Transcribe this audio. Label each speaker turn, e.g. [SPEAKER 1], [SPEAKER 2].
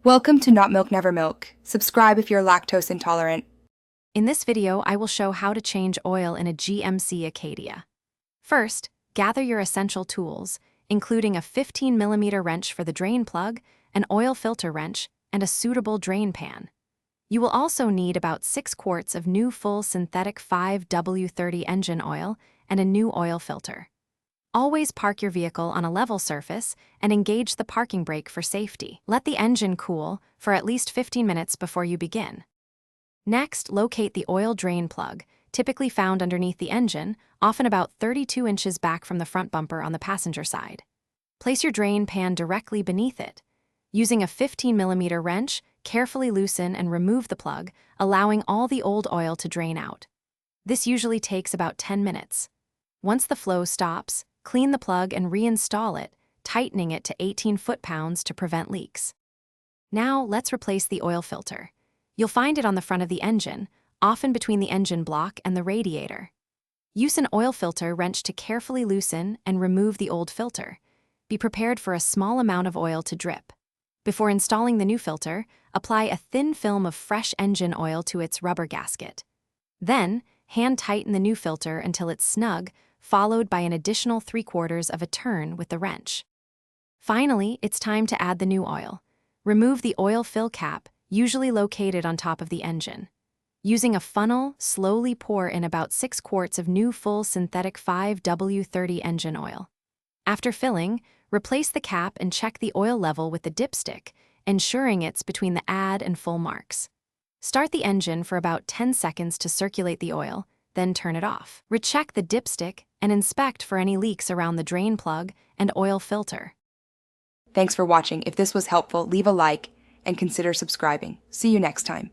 [SPEAKER 1] Welcome to Not Milk Never Milk. Subscribe if you're lactose intolerant.
[SPEAKER 2] In this video, I will show how to change oil in a GMC Acadia. First, gather your essential tools, including a 15mm wrench for the drain plug, an oil filter wrench, and a suitable drain pan. You will also need about 6 quarts of new full synthetic 5W30 engine oil and a new oil filter. Always park your vehicle on a level surface and engage the parking brake for safety. Let the engine cool for at least 15 minutes before you begin. Next, locate the oil drain plug, typically found underneath the engine, often about 32 inches back from the front bumper on the passenger side. Place your drain pan directly beneath it. Using a 15mm wrench, carefully loosen and remove the plug, allowing all the old oil to drain out. This usually takes about 10 minutes. Once the flow stops, clean the plug and reinstall it, tightening it to 18 foot-pounds to prevent leaks. Now, let's replace the oil filter. You'll find it on the front of the engine, often between the engine block and the radiator. Use an oil filter wrench to carefully loosen and remove the old filter. Be prepared for a small amount of oil to drip. Before installing the new filter, apply a thin film of fresh engine oil to its rubber gasket. Then, hand tighten the new filter until it's snug, followed by an additional 3/4 of a turn with the wrench. Finally, it's time to add the new oil. Remove the oil fill cap, usually located on top of the engine. Using a funnel, slowly pour in about 6 quarts of new full synthetic 5W30 engine oil. After filling, replace the cap and check the oil level with the dipstick, ensuring it's between the add and full marks. Start the engine for about 10 seconds to circulate the oil, then turn it off. Recheck the dipstick and inspect for any leaks around the drain plug and oil filter.
[SPEAKER 1] Thanks for watching. If this was helpful, leave a like and consider subscribing. See you next time.